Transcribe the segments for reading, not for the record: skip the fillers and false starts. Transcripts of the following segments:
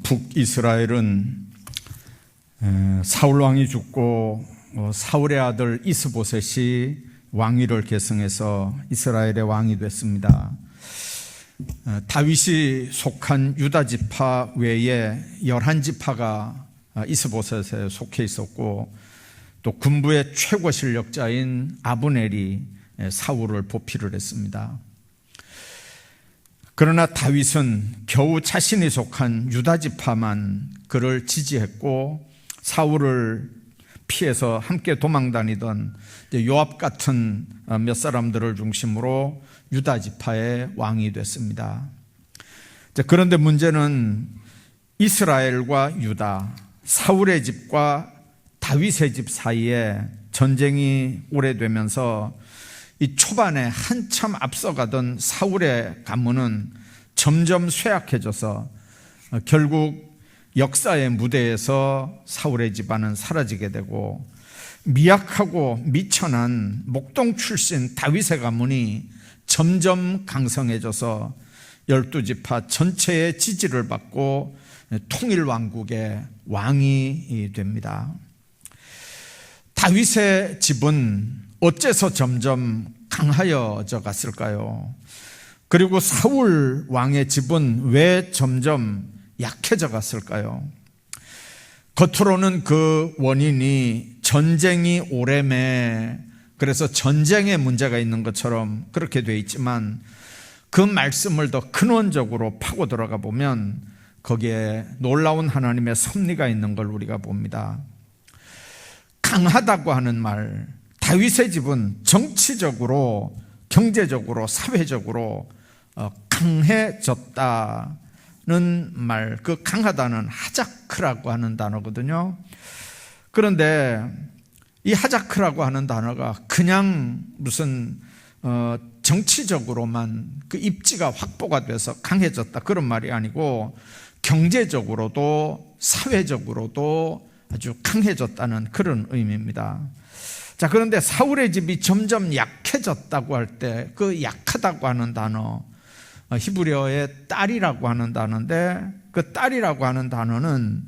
북이스라엘은 사울 왕이 죽고 사울의 아들 이스보셋이 왕위를 계승해서 이스라엘의 왕이 됐습니다. 다윗이 속한 유다 지파 외에 11지파가 이스보셋에 속해 있었고, 또 군부의 최고 실력자인 아브넬이 사울을 보필을 했습니다. 그러나 다윗은 겨우 자신이 속한 유다 지파만 그를 지지했고, 사울을 피해서 함께 도망다니던 요압 같은 몇 사람들을 중심으로 유다 지파의 왕이 됐습니다. 그런데 문제는 이스라엘과 유다, 사울의 집과 다윗의 집 사이에 전쟁이 오래되면서 이 초반에 한참 앞서가던 사울의 가문은 점점 쇠약해져서 결국 역사의 무대에서 사울의 집안은 사라지게 되고, 미약하고 미천한 목동 출신 다윗의 가문이 점점 강성해져서 12지파 전체의 지지를 받고 통일왕국의 왕이 됩니다. 다윗의 집은 어째서 점점 강하여져 갔을까요? 그리고 사울 왕의 집은 왜 점점 약해져 갔을까요? 겉으로는 그 원인이 전쟁이 오래매, 그래서 전쟁에 문제가 있는 것처럼 그렇게 돼 있지만, 그 말씀을 더 근원적으로 파고 들어가 보면 거기에 놀라운 하나님의 섭리가 있는 걸 우리가 봅니다. 강하다고 하는 말, 다윗의 집은 정치적으로, 경제적으로, 사회적으로 강해졌다는 말, 그 강하다는 하자크라고 하는 단어거든요. 그런데 이 하자크라고 하는 단어가 그냥 무슨 정치적으로만 그 입지가 확보가 돼서 강해졌다, 그런 말이 아니고 경제적으로도 사회적으로도 아주 강해졌다는 그런 의미입니다. 자, 그런데 사울의 집이 점점 약해졌다고 할 때 그 약하다고 하는 단어, 히브리어의 딸이라고 하는 단어인데, 그 딸이라고 하는 단어는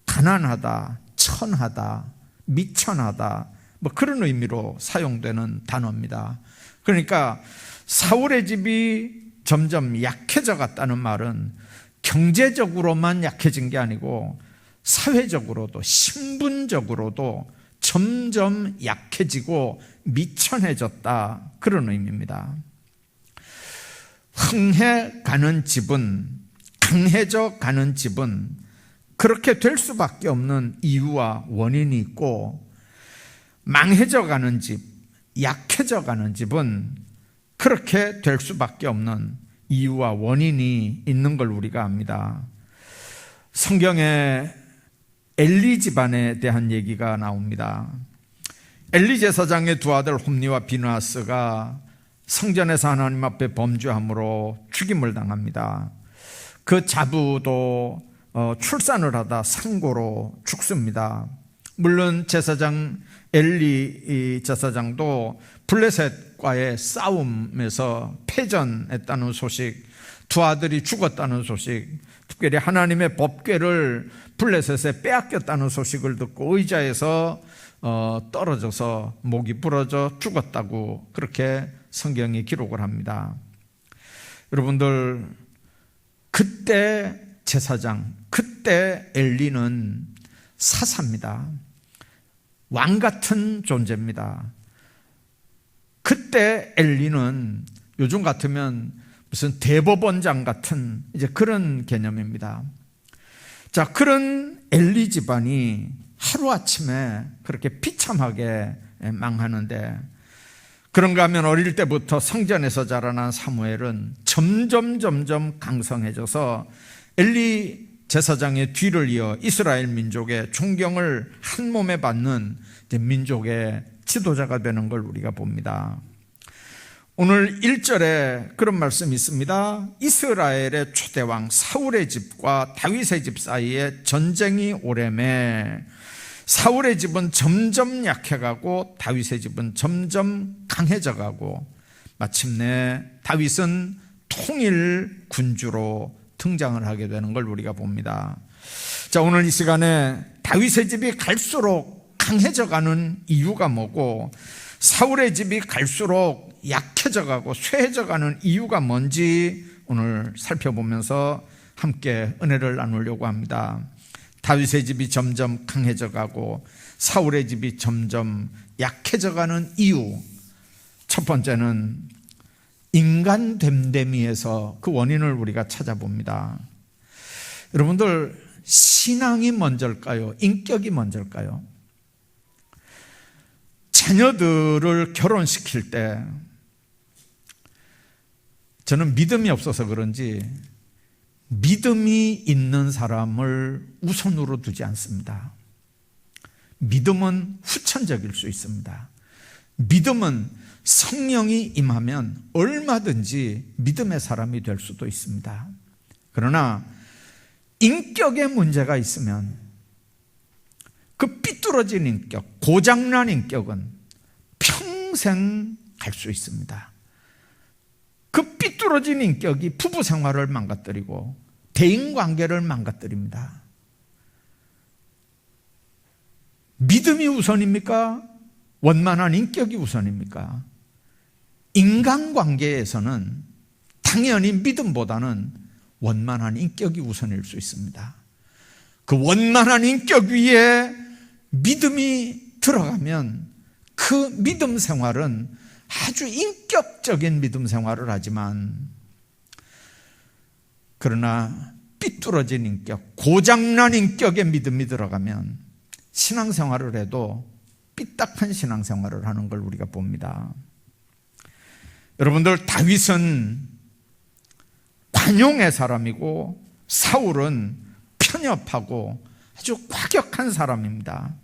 가난하다, 천하다, 미천하다, 뭐 그런 의미로 사용되는 단어입니다. 그러니까 사울의 집이 점점 약해져 갔다는 말은 경제적으로만 약해진 게 아니고 사회적으로도, 신분적으로도 점점 약해지고 미천해졌다, 그런 의미입니다. 흥해가는 집은, 강해져 가는 집은 그렇게 될 수밖에 없는 이유와 원인이 있고, 망해져 가는 집, 약해져 가는 집은 그렇게 될 수밖에 없는 이유와 원인이 있는 걸 우리가 압니다. 성경에 엘리 집안에 대한 얘기가 나옵니다. 엘리 제사장의 두 아들 홈니와 비느하스가 성전에서 하나님 앞에 범죄함으로 죽임을 당합니다. 그 자부도 출산을 하다 상고로 죽습니다. 물론 제사장 엘리 제사장도 블레셋과의 싸움에서 패전했다는 소식, 두 아들이 죽었다는 소식, 특별히 하나님의 법궤를 블레셋에 빼앗겼다는 소식을 듣고 의자에서 떨어져서 목이 부러져 죽었다고 그렇게 성경이 기록을 합니다. 여러분들, 그때 제사장, 그때 엘리는 사사입니다. 왕 같은 존재입니다. 그때 엘리는 요즘 같으면 무슨 대법원장 같은 이제 그런 개념입니다. 자, 그런 엘리 집안이 하루아침에 그렇게 비참하게 망하는데, 그런가 하면 어릴 때부터 성전에서 자라난 사무엘은 점점 강성해져서 엘리 제사장의 뒤를 이어 이스라엘 민족의 존경을 한 몸에 받는 민족의 지도자가 되는 걸 우리가 봅니다. 오늘 1절에 그런 말씀이 있습니다. 이스라엘의 초대왕 사울의 집과 다윗의 집 사이에 전쟁이 오래매, 사울의 집은 점점 약해가고 다윗의 집은 점점 강해져가고, 마침내 다윗은 통일 군주로 등장을 하게 되는 걸 우리가 봅니다. 자, 오늘 이 시간에 다윗의 집이 갈수록 강해져 가는 이유가 뭐고, 사울의 집이 갈수록 약해져 가고 쇠해져 가는 이유가 뭔지 오늘 살펴보면서 함께 은혜를 나누려고 합니다. 다윗의 집이 점점 강해져 가고 사울의 집이 점점 약해져 가는 이유, 첫 번째는 인간 됨됨이에서 그 원인을 우리가 찾아봅니다. 여러분들, 신앙이 먼저일까요? 인격이 먼저일까요? 자녀들을 결혼시킬 때 저는 믿음이 없어서 그런지 믿음이 있는 사람을 우선으로 두지 않습니다. 믿음은 후천적일 수 있습니다. 믿음은 성령이 임하면 얼마든지 믿음의 사람이 될 수도 있습니다. 그러나 인격에 문제가 있으면 그 삐뚤어진 인격, 고장난 인격은 평생 갈 수 있습니다. 그 삐뚤어진 인격이 부부 생활을 망가뜨리고 대인관계를 망가뜨립니다. 믿음이 우선입니까? 원만한 인격이 우선입니까? 인간관계에서는 당연히 믿음보다는 원만한 인격이 우선일 수 있습니다. 그 원만한 인격 위에 믿음이 들어가면 그 믿음 생활은 아주 인격적인 믿음 생활을 하지만, 그러나 삐뚤어진 인격, 고장난 인격의 믿음이 들어가면 신앙생활을 해도 삐딱한 신앙생활을 하는 걸 우리가 봅니다. 여러분들, 다윗은 관용의 사람이고 사울은 편협하고 아주 과격한 사람입니다.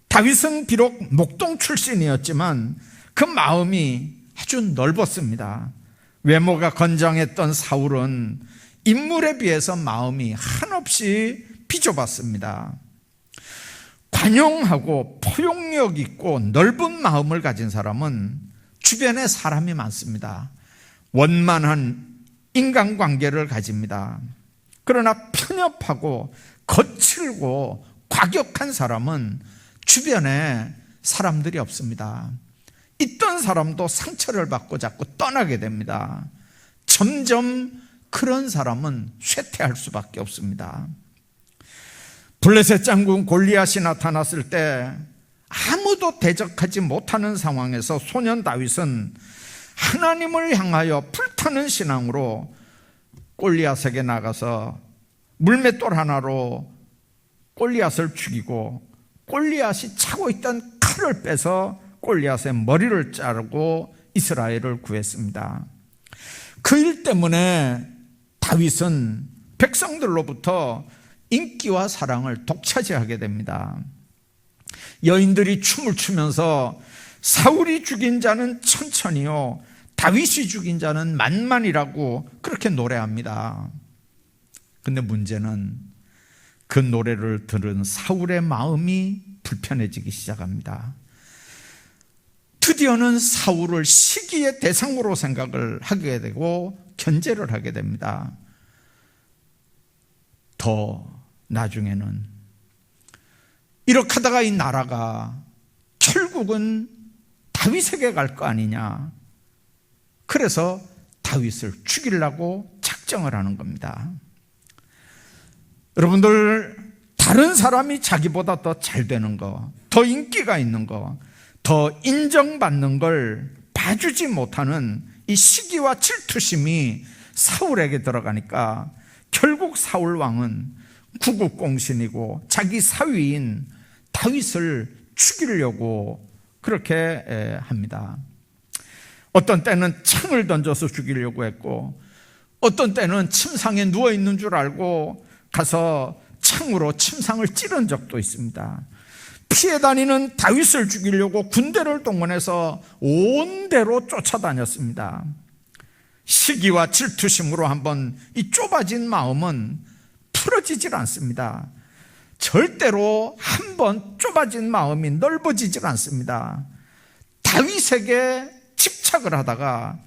다윗은 비록 목동 출신이었지만 그 마음이 아주 넓었습니다. 외모가 건장했던 사울은 인물에 비해서 마음이 한없이 비좁았습니다. 관용하고 포용력 있고 넓은 마음을 가진 사람은 주변에 사람이 많습니다. 원만한 인간관계를 가집니다. 그러나 편협하고 거칠고 과격한 사람은 주변에 사람들이 없습니다. 있던 사람도 상처를 받고 자꾸 떠나게 됩니다. 점점 그런 사람은 쇠퇴할 수밖에 없습니다. 블레셋 장군 골리앗이 나타났을 때 아무도 대적하지 못하는 상황에서 소년 다윗은 하나님을 향하여 불타는 신앙으로 골리앗에게 나가서 물맷돌 하나로 골리앗을 죽이고 골리앗이 차고 있던 칼을 빼서 골리앗의 머리를 자르고 이스라엘을 구했습니다. 그 일 때문에 다윗은 백성들로부터 인기와 사랑을 독차지하게 됩니다. 여인들이 춤을 추면서 사울이 죽인 자는 천천히요 다윗이 죽인 자는 만만이라고 그렇게 노래합니다. 근데 문제는 그 노래를 들은 사울의 마음이 불편해지기 시작합니다. 드디어는 사울을 시기의 대상으로 생각을 하게 되고 견제를 하게 됩니다. 더 나중에는 이렇게 하다가 이 나라가 결국은 다윗에게 갈 거 아니냐, 그래서 다윗을 죽이려고 작정을 하는 겁니다. 여러분들, 다른 사람이 자기보다 더 잘 되는 거, 더 인기가 있는 거, 더 인정받는 걸 봐주지 못하는 이 시기와 질투심이 사울에게 들어가니까 결국 사울 왕은 구국공신이고 자기 사위인 다윗을 죽이려고 그렇게 합니다. 어떤 때는 창을 던져서 죽이려고 했고, 어떤 때는 침상에 누워있는 줄 알고 가서 창으로 침상을 찌른 적도 있습니다. 피해 다니는 다윗을 죽이려고 군대를 동원해서 온 데로 쫓아다녔습니다. 시기와 질투심으로 한번 이 좁아진 마음은 풀어지질 않습니다. 절대로 한번 좁아진 마음이 넓어지질 않습니다. 다윗에게 집착을 하다가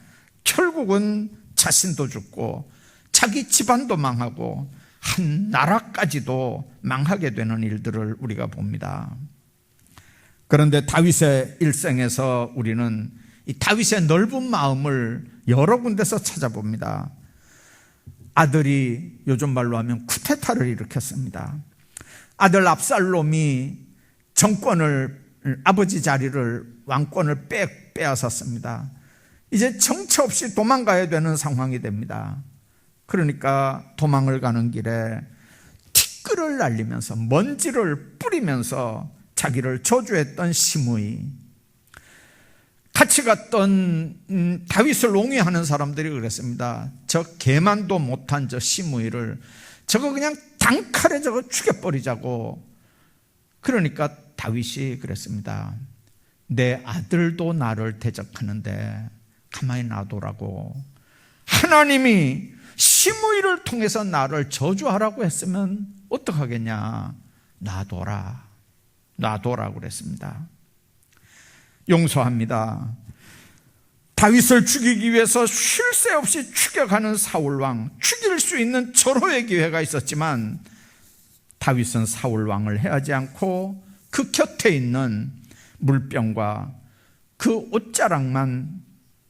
결국은 자신도 죽고 자기 집안도 망하고 한 나라까지도 망하게 되는 일들을 우리가 봅니다. 그런데 다윗의 일생에서 우리는 이 다윗의 넓은 마음을 여러 군데서 찾아봅니다. 아들이 요즘 말로 하면 쿠데타를 일으켰습니다. 아들 압살롬이 정권을, 아버지 자리를, 왕권을 빼앗았습니다. 이제 정처 없이 도망가야 되는 상황이 됩니다. 그러니까 도망을 가는 길에 티끌을 날리면서 먼지를 뿌리면서 자기를 저주했던 시므이, 같이 갔던 다윗을 옹호하는 사람들이 그랬습니다. 저 개만도 못한 저 시므이를 저거 그냥 단칼에 저거 죽여버리자고. 그러니까 다윗이 그랬습니다. 내 아들도 나를 대적하는데 가만히 놔두라고. 하나님이 시므이를 통해서 나를 저주하라고 했으면 어떡하겠냐. 놔둬라 그랬습니다. 용서합니다. 다윗을 죽이기 위해서 쉴 새 없이 추격하는 사울왕, 죽일 수 있는 절호의 기회가 있었지만 다윗은 사울왕을 해하지 않고 그 곁에 있는 물병과 그 옷자락만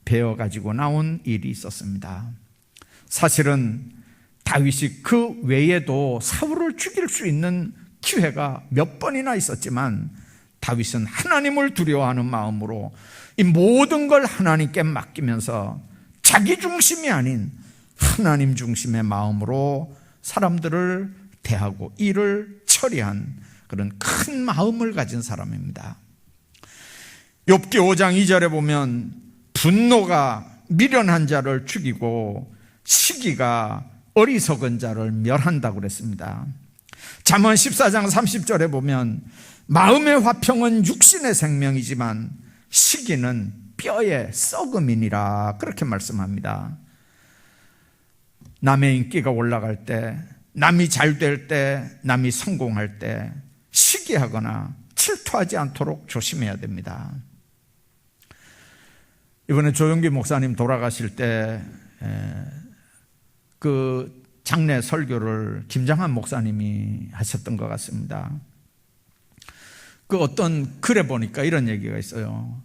베어가지고 나온 일이 있었습니다. 사실은 다윗이 그 외에도 사울을 죽일 수 있는 기회가 몇 번이나 있었지만 다윗은 하나님을 두려워하는 마음으로 이 모든 걸 하나님께 맡기면서 자기 중심이 아닌 하나님 중심의 마음으로 사람들을 대하고 일을 처리한 그런 큰 마음을 가진 사람입니다. 욥기 5장 2절에 보면 분노가 미련한 자를 죽이고 시기가 어리석은 자를 멸한다고 그랬습니다. 잠언 14장 30절에 보면 마음의 화평은 육신의 생명이지만 시기는 뼈의 썩음이니라, 그렇게 말씀합니다. 남의 인기가 올라갈 때, 남이 잘 될 때, 남이 성공할 때 시기하거나 질투하지 않도록 조심해야 됩니다. 이번에 조용기 목사님 돌아가실 때 그 장례 설교를 김장한 목사님이 하셨던 것 같습니다. 그 어떤 글에 보니까 이런 얘기가 있어요.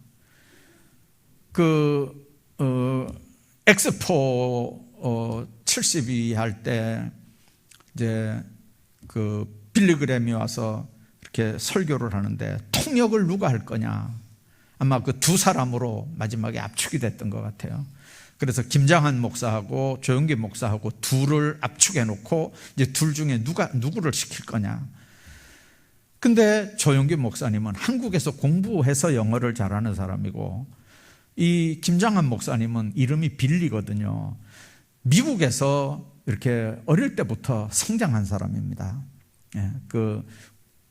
엑스포 72 할 때 이제 그 빌리그램이 와서 이렇게 설교를 하는데 통역을 누가 할 거냐. 아마 그 두 사람으로 마지막에 압축이 됐던 것 같아요. 그래서 김장한 목사하고 조용기 목사하고 둘을 압축해 놓고 이제 둘 중에 누구를 시킬 거냐. 근데 조용기 목사님은 한국에서 공부해서 영어를 잘하는 사람이고 이 김장한 목사님은 이름이 빌리거든요. 미국에서 이렇게 어릴 때부터 성장한 사람입니다. 그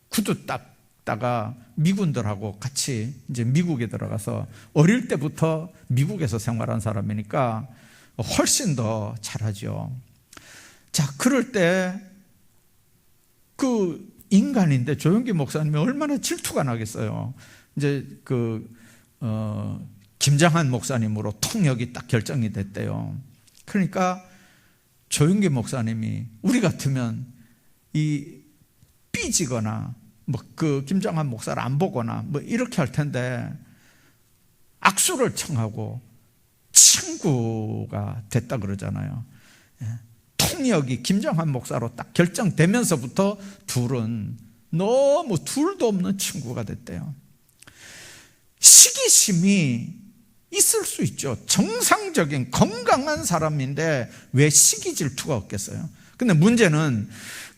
구두 닦다가 미군들하고 같이 이제 미국에 들어가서 어릴 때부터 미국에서 생활한 사람이니까 훨씬 더 잘하죠. 자, 그럴 때 그 인간인데 조용기 목사님이 얼마나 질투가 나겠어요. 이제 김장한 목사님으로 통역이 딱 결정이 됐대요. 그러니까 조용기 목사님이 우리 같으면 이 삐지거나 뭐 그 김장한 목사를 안 보거나 뭐 이렇게 할 텐데 악수를 청하고 친구가 됐다 그러잖아요. 통역이 김장한 목사로 딱 결정되면서부터 둘은 너무 둘도 없는 친구가 됐대요. 시기심이 있을 수 있죠. 정상적인 건강한 사람인데 왜 시기 질투가 없겠어요? 근데 문제는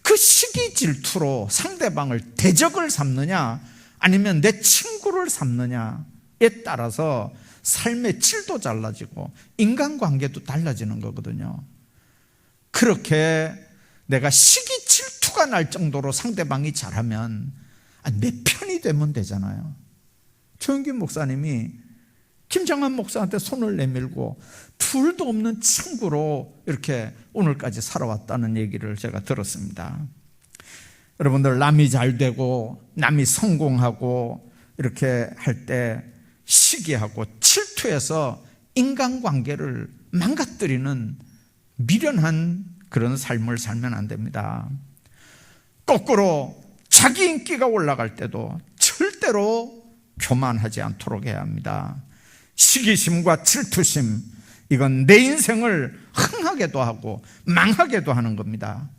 그 시기 질투로 상대방을 대적을 삼느냐 아니면 내 친구를 삼느냐에 따라서 삶의 질도 달라지고 인간관계도 달라지는 거거든요. 그렇게 내가 시기 질투가 날 정도로 상대방이 잘하면 내 편이 되면 되잖아요. 조용기 목사님이 김장한 목사한테 손을 내밀고 둘도 없는 친구로 이렇게 오늘까지 살아왔다는 얘기를 제가 들었습니다. 여러분들, 남이 잘 되고 남이 성공하고 이렇게 할 때 시기하고 질투해서 인간관계를 망가뜨리는 미련한 그런 삶을 살면 안 됩니다. 거꾸로 자기 인기가 올라갈 때도 절대로 교만하지 않도록 해야 합니다. 시기심과 질투심, 이건 내 인생을 흥하게도 하고 망하게도 하는 겁니다.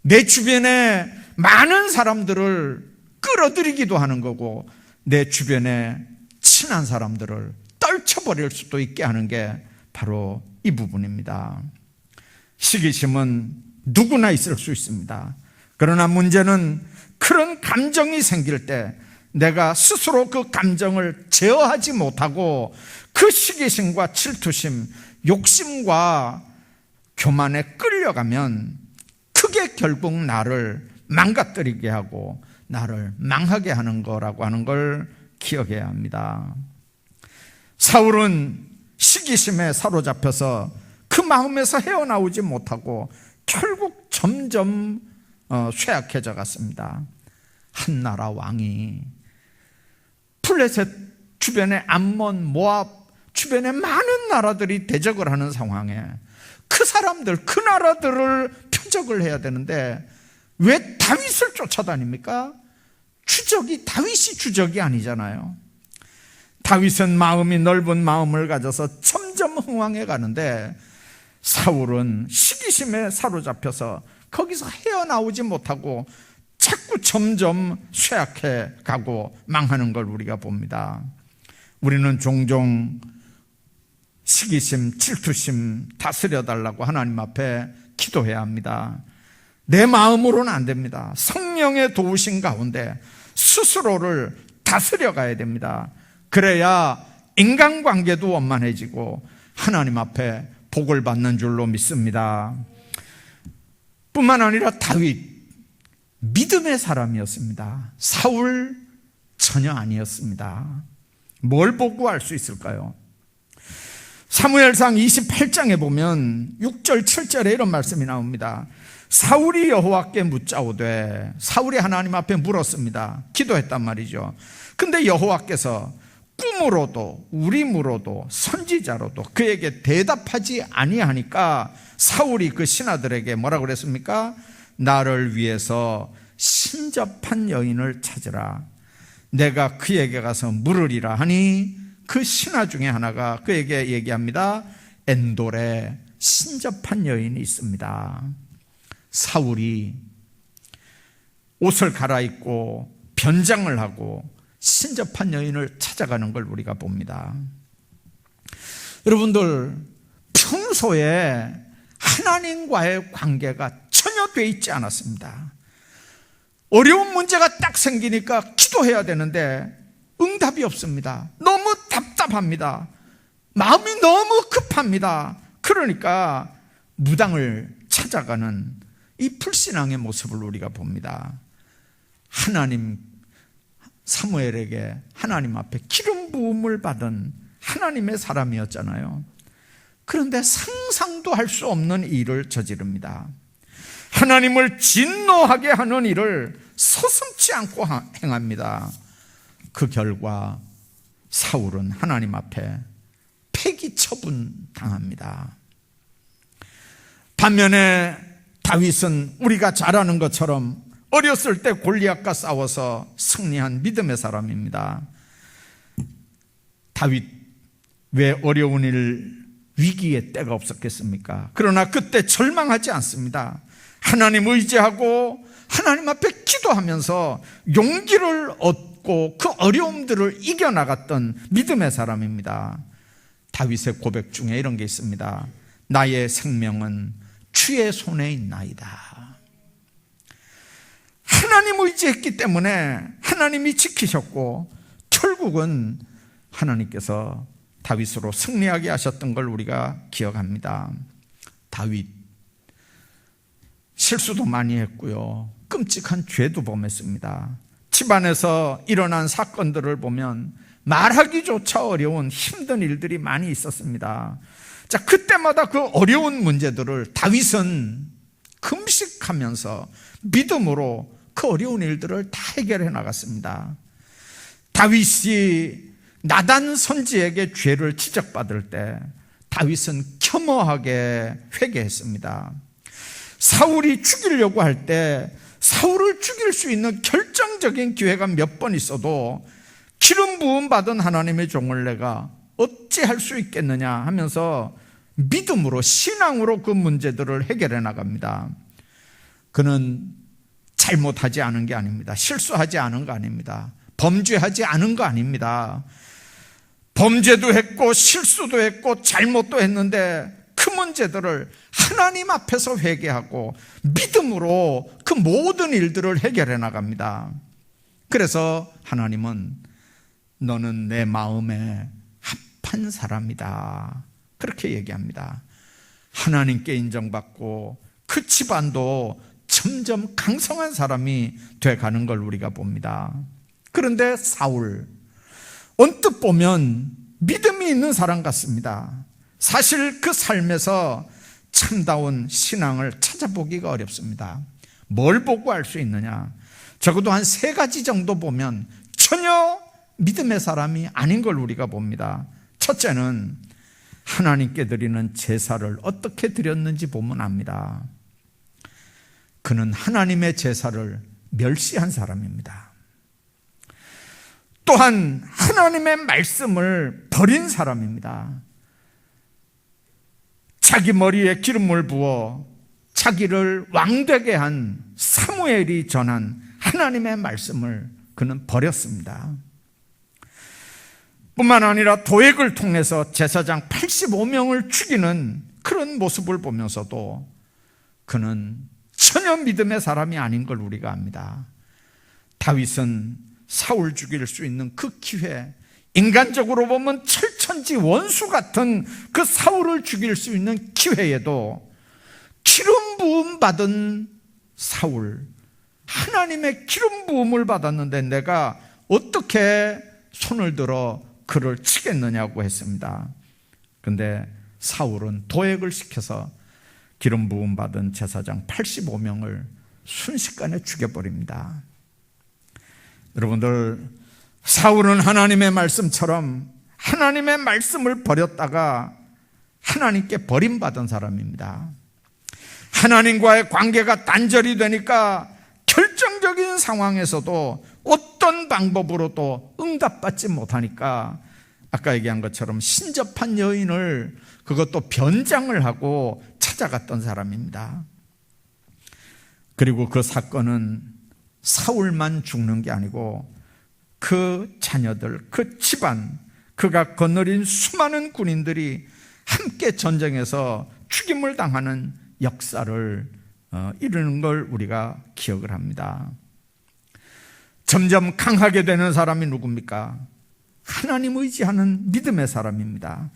내 주변에 많은 사람들을 끌어들이기도 하는 거고, 내 주변에 친한 사람들을 떨쳐버릴 수도 있게 하는 게 바로 이 부분입니다. 시기심은 누구나 있을 수 있습니다. 그러나 문제는 그런 감정이 생길 때 내가 스스로 그 감정을 제어하지 못하고 그 시기심과 질투심, 욕심과 교만에 끌려가면 그게 결국 나를 망가뜨리게 하고 나를 망하게 하는 거라고 하는 걸 기억해야 합니다. 사울은 시기심에 사로잡혀서 그 마음에서 헤어나오지 못하고 결국 점점 쇠약해져 갔습니다. 한 나라 왕이 블레셋 주변에 암몬, 모압 주변에 많은 나라들이 대적을 하는 상황에 그 사람들, 그 나라들을 표적을 해야 되는데 왜 다윗을 쫓아다닙니까? 다윗이 주적이 아니잖아요. 다윗은 마음이 넓은 마음을 가져서 점점 흥왕해 가는데 사울은 시기심에 사로잡혀서 거기서 헤어나오지 못하고 자꾸 점점 쇠약해 가고 망하는 걸 우리가 봅니다. 우리는 종종 시기심, 질투심 다스려달라고 하나님 앞에 기도해야 합니다. 내 마음으로는 안 됩니다. 성령의 도우심 가운데 스스로를 다스려 가야 됩니다. 그래야 인간관계도 원만해지고 하나님 앞에 복을 받는 줄로 믿습니다. 뿐만 아니라 다윗, 믿음의 사람이었습니다. 사울 전혀 아니었습니다. 뭘 보고 알 수 있을까요? 사무엘상 28장에 보면 6절 7절에 이런 말씀이 나옵니다. 사울이 여호와께 묻자오되, 사울이 하나님 앞에 물었습니다. 기도했단 말이죠. 근데 여호와께서 꿈으로도 우림으로도 선지자로도 그에게 대답하지 아니하니까 사울이 그 신하들에게 뭐라고 그랬습니까? 나를 위해서 신접한 여인을 찾으라. 내가 그에게 가서 물으리라 하니 그 신하 중에 하나가 그에게 얘기합니다. 엔돌에 신접한 여인이 있습니다. 사울이 옷을 갈아입고 변장을 하고 신접한 여인을 찾아가는 걸 우리가 봅니다. 여러분들, 평소에 하나님과의 관계가 전혀 돼 있지 않았습니다. 어려운 문제가 딱 생기니까 기도해야 되는데 응답이 없습니다. 너무 답답합니다. 마음이 너무 급합니다. 그러니까 무당을 찾아가는 이 불신앙의 모습을 우리가 봅니다. 사무엘에게 하나님 앞에 기름 부음을 받은 하나님의 사람이었잖아요. 그런데 상상도 할 수 없는 일을 저지릅니다. 하나님을 진노하게 하는 일을 서슴지 않고 행합니다. 그 결과 사울은 하나님 앞에 폐기 처분 당합니다. 반면에 다윗은 우리가 잘 아는 것처럼 어렸을 때 골리앗과 싸워서 승리한 믿음의 사람입니다. 다윗, 왜 어려운 위기의 때가 없었겠습니까? 그러나 그때 절망하지 않습니다. 하나님 의지하고 하나님 앞에 기도하면서 용기를 얻고 그 어려움들을 이겨나갔던 믿음의 사람입니다. 다윗의 고백 중에 이런 게 있습니다. 나의 생명은 주의 손에 있나이다. 하나님 의지했기 때문에 하나님이 지키셨고 결국은 하나님께서 다윗으로 승리하게 하셨던 걸 우리가 기억합니다. 다윗, 실수도 많이 했고요. 끔찍한 죄도 범했습니다. 집안에서 일어난 사건들을 보면 말하기조차 어려운 힘든 일들이 많이 있었습니다. 자, 그때마다 그 어려운 문제들을 다윗은 금식하면서 믿음으로 그 어려운 일들을 다 해결해 나갔습니다. 다윗이 나단 선지에게 죄를 지적받을 때 다윗은 겸허하게 회개했습니다. 사울이 죽이려고 할 때 사울을 죽일 수 있는 결정적인 기회가 몇 번 있어도 기름 부음 받은 하나님의 종을 내가 어찌 할 수 있겠느냐 하면서 믿음으로, 신앙으로 그 문제들을 해결해 나갑니다. 그는 잘못하지 않은 게 아닙니다. 실수하지 않은 거 아닙니다. 범죄하지 않은 거 아닙니다. 범죄도 했고 실수도 했고 잘못도 했는데 그 문제들을 하나님 앞에서 회개하고 믿음으로 그 모든 일들을 해결해 나갑니다. 그래서 하나님은 너는 내 마음에 합한 사람이다, 그렇게 얘기합니다. 하나님께 인정받고 그 집안도 점점 강성한 사람이 돼가는 걸 우리가 봅니다. 그런데 사울, 언뜻 보면 믿음이 있는 사람 같습니다. 사실 그 삶에서 참다운 신앙을 찾아보기가 어렵습니다. 뭘 보고 알 수 있느냐? 적어도 한 3가지 정도 보면 전혀 믿음의 사람이 아닌 걸 우리가 봅니다. 첫째는 하나님께 드리는 제사를 어떻게 드렸는지 보면 압니다. 그는 하나님의 제사를 멸시한 사람입니다. 또한 하나님의 말씀을 버린 사람입니다. 자기 머리에 기름을 부어 자기를 왕되게 한 사무엘이 전한 하나님의 말씀을 그는 버렸습니다. 뿐만 아니라 도액을 통해서 제사장 85명을 죽이는 그런 모습을 보면서도 그는 전혀 믿음의 사람이 아닌 걸 우리가 압니다. 다윗은 사울 죽일 수 있는 그 기회, 인간적으로 보면 철천지 원수 같은 그 사울을 죽일 수 있는 기회에도 기름 부음 받은 사울, 하나님의 기름 부음을 받았는데 내가 어떻게 손을 들어 그를 치겠느냐고 했습니다. 그런데 사울은 도액을 시켜서 기름 부음 받은 제사장 85명을 순식간에 죽여버립니다. 여러분들, 사울은 하나님의 말씀처럼 하나님의 말씀을 버렸다가 하나님께 버림받은 사람입니다. 하나님과의 관계가 단절이 되니까 결정적인 상황에서도 어떤 방법으로도 응답받지 못하니까 아까 얘기한 것처럼 신접한 여인을, 그것도 변장을 하고 찾아갔던 사람입니다. 그리고 그 사건은 사울만 죽는 게 아니고 그 자녀들, 그 집안, 그가 거느린 수많은 군인들이 함께 전쟁에서 죽임을 당하는 역사를 이루는 걸 우리가 기억을 합니다. 점점 강하게 되는 사람이 누굽니까? 하나님 의지하는 믿음의 사람입니다.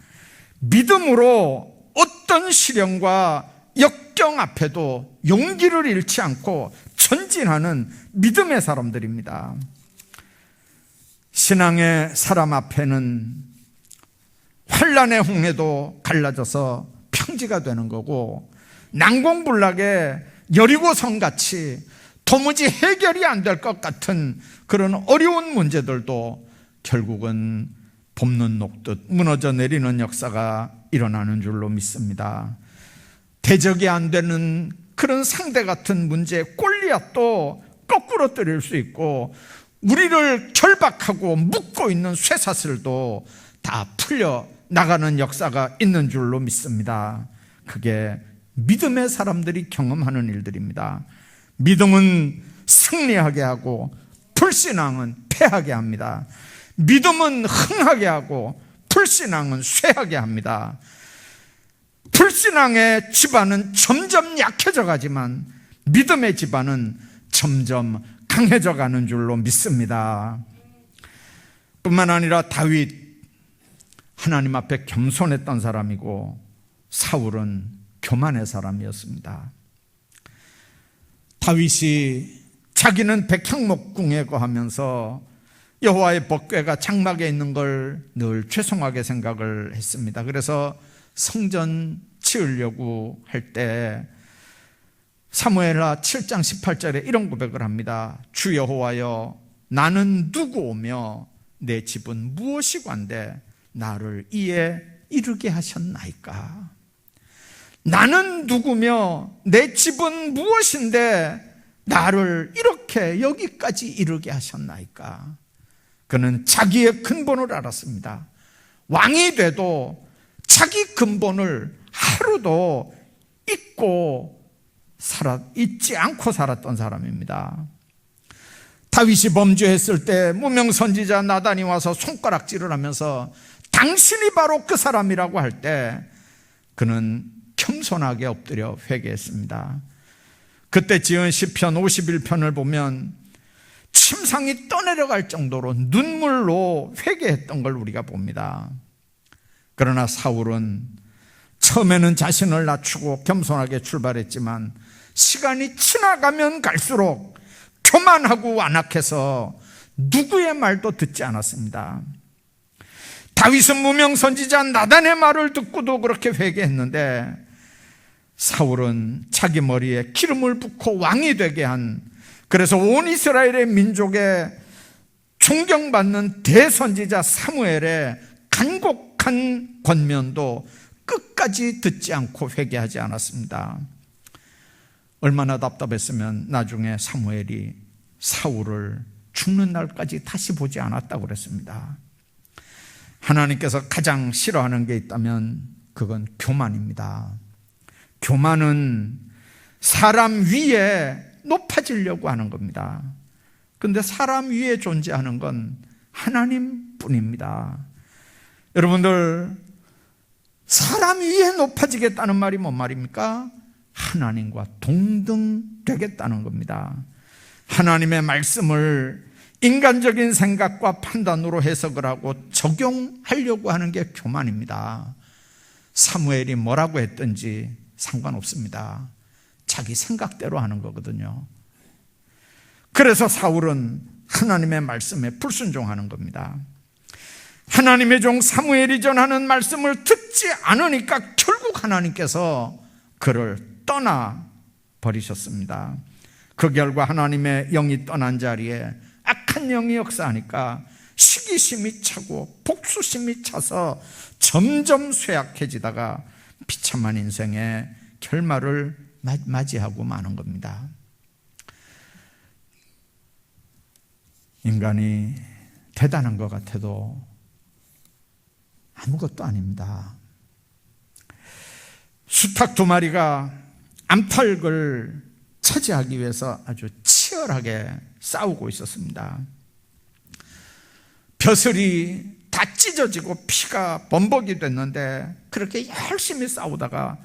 믿음으로 어떤 시련과 역경 앞에도 용기를 잃지 않고 전진하는 믿음의 사람들입니다. 신앙의 사람 앞에는 환난의 홍해도 갈라져서 평지가 되는 거고, 난공불락의 여리고성같이 도무지 해결이 안 될 것 같은 그런 어려운 문제들도 결국은 봄눈 녹듯 무너져 내리는 역사가 일어나는 줄로 믿습니다. 대적이 안 되는 그런 상대 같은 문제, 골리앗도 거꾸로 때릴 수 있고, 우리를 결박하고 묶고 있는 쇠사슬도 다 풀려 나가는 역사가 있는 줄로 믿습니다. 그게 믿음의 사람들이 경험하는 일들입니다. 믿음은 승리하게 하고 불신앙은 패하게 합니다. 믿음은 흥하게 하고 불신앙은 쇠하게 합니다. 불신앙의 집안은 점점 약해져 가지만 믿음의 집안은 점점 강해져 가는 줄로 믿습니다. 뿐만 아니라 다윗, 하나님 앞에 겸손했던 사람이고 사울은 교만의 사람이었습니다. 다윗이 자기는 백향목궁에 거하면서 여호와의 법궤가 장막에 있는 걸 늘 죄송하게 생각을 했습니다. 그래서 성전 지으려고 할 때 사무엘하 7장 18절에 이런 고백을 합니다. 주 여호와여, 나는 누구오며 내 집은 무엇이관데 나를 이에 이르게 하셨나이까? 나는 누구며 내 집은 무엇인데 나를 이렇게 여기까지 이르게 하셨나이까? 그는 자기의 근본을 알았습니다. 왕이 돼도 자기 근본을 하루도 잊지 않고 살았던 사람입니다. 다윗이 범죄했을 때 무명 선지자 나단이 와서 손가락질을 하면서 당신이 바로 그 사람이라고 할 때 그는 겸손하게 엎드려 회개했습니다. 그때 지은 시편 51편을 보면 침상이 떠내려갈 정도로 눈물로 회개했던 걸 우리가 봅니다. 그러나 사울은 처음에는 자신을 낮추고 겸손하게 출발했지만 시간이 지나가면 갈수록 교만하고 완악해서 누구의 말도 듣지 않았습니다. 다윗은 무명 선지자 나단의 말을 듣고도 그렇게 회개했는데 사울은 자기 머리에 기름을 붓고 왕이 되게 한, 그래서 온 이스라엘의 민족에 존경받는 대선지자 사무엘의 간곡한 권면도 끝까지 듣지 않고 회개하지 않았습니다. 얼마나 답답했으면 나중에 사무엘이 사울을 죽는 날까지 다시 보지 않았다고 그랬습니다. 하나님께서 가장 싫어하는 게 있다면 그건 교만입니다. 교만은 사람 위에 높아지려고 하는 겁니다. 그런데 사람 위에 존재하는 건 하나님뿐입니다. 여러분들, 사람 위에 높아지겠다는 말이 뭔 말입니까? 하나님과 동등 되겠다는 겁니다. 하나님의 말씀을 인간적인 생각과 판단으로 해석을 하고 적용하려고 하는 게 교만입니다. 사무엘이 뭐라고 했든지 상관없습니다. 자기 생각대로 하는 거거든요. 그래서 사울은 하나님의 말씀에 불순종하는 겁니다. 하나님의 종 사무엘이 전하는 말씀을 듣지 않으니까 결국 하나님께서 그를 떠나 버리셨습니다. 그 결과 하나님의 영이 떠난 자리에 악한 영이 역사하니까 시기심이 차고 복수심이 차서 점점 쇠약해지다가 비참한 인생의 결말을 맞이하고 마는 겁니다. 인간이 대단한 것 같아도 아무것도 아닙니다. 수탉 2마리가 암탉을 차지하기 위해서 아주 치열하게 싸우고 있었습니다. 벼슬이 다 찢어지고 피가 범벅이 됐는데 그렇게 열심히 싸우다가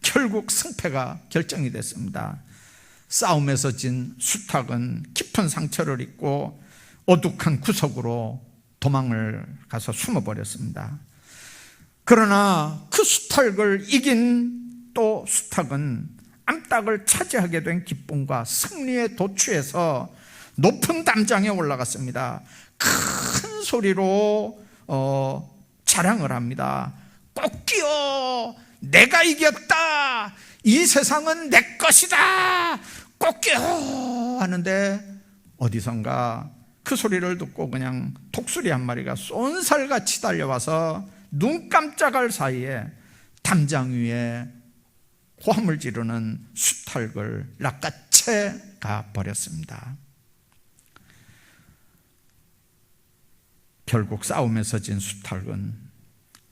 결국 승패가 결정이 됐습니다. 싸움에서 진 수탉은 깊은 상처를 입고 어둑한 구석으로 도망을 가서 숨어버렸습니다. 그러나 그 수탉을 이긴 또 수탉은 암탉을 차지하게 된 기쁨과 승리에 도취해서 높은 담장에 올라갔습니다. 큰 소리로 자랑을 합니다. 꽃기여, 내가 이겼다. 이 세상은 내 것이다. 꽃기여 하는데 어디선가 그 소리를 듣고 그냥 독수리 한 마리가 쏜살같이 달려와서 눈 깜짝할 사이에 담장 위에 호함을 지르는 수탉을 낚아채 가버렸습니다. 결국 싸움에서 진 수탉은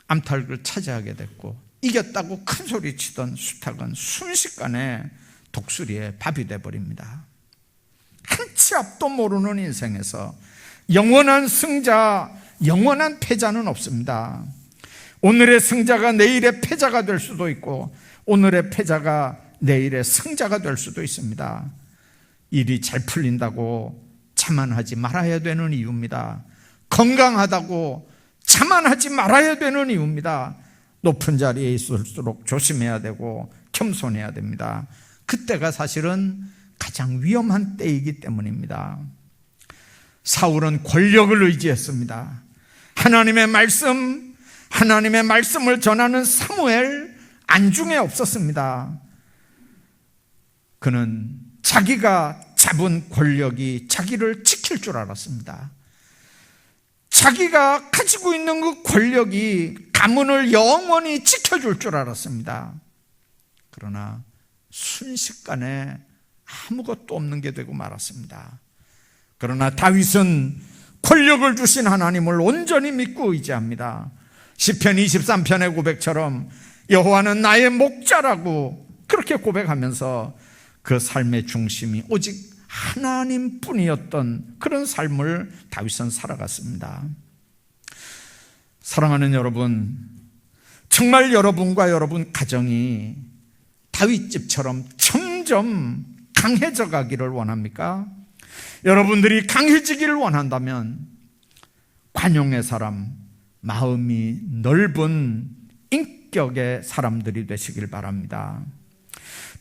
암탉을 차지하게 됐고 이겼다고 큰 소리 치던 수탉은 순식간에 독수리의 밥이 돼버립니다. 한치 앞도 모르는 인생에서 영원한 승자, 영원한 패자는 없습니다. 오늘의 승자가 내일의 패자가 될 수도 있고 오늘의 패자가 내일의 승자가 될 수도 있습니다. 일이 잘 풀린다고 자만하지 말아야 되는 이유입니다. 건강하다고 자만하지 말아야 되는 이유입니다. 높은 자리에 있을수록 조심해야 되고 겸손해야 됩니다. 그때가 사실은 가장 위험한 때이기 때문입니다. 사울은 권력을 의지했습니다. 하나님의 말씀을 전하는 사무엘 안중에 없었습니다. 그는 자기가 잡은 권력이 자기를 지킬 줄 알았습니다. 자기가 가지고 있는 그 권력이 가문을 영원히 지켜줄 줄 알았습니다. 그러나 순식간에 아무것도 없는 게 되고 말았습니다. 그러나 다윗은 권력을 주신 하나님을 온전히 믿고 의지합니다. 시편 23편의 고백처럼 여호와는 나의 목자라고 그렇게 고백하면서 그 삶의 중심이 오직 하나님뿐이었던 그런 삶을 다윗은 살아갔습니다. 사랑하는 여러분, 정말 여러분과 여러분 가정이 다윗집처럼 점점 강해져 가기를 원합니까? 여러분들이 강해지기를 원한다면 관용의 사람, 마음이 넓은 인격의 사람들이 되시길 바랍니다.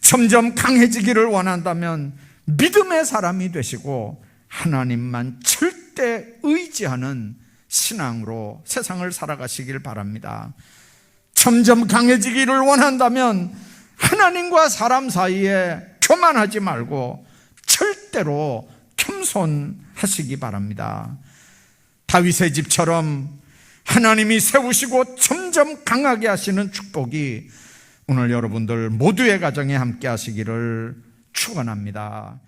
점점 강해지기를 원한다면 믿음의 사람이 되시고 하나님만 절대 의지하는 신앙으로 세상을 살아가시길 바랍니다. 점점 강해지기를 원한다면 하나님과 사람 사이에 교만하지 말고 절대로 겸손하시기 바랍니다. 다윗의 집처럼 하나님이 세우시고 점점 강하게 하시는 축복이 오늘 여러분들 모두의 가정에 함께 하시기를 축원합니다.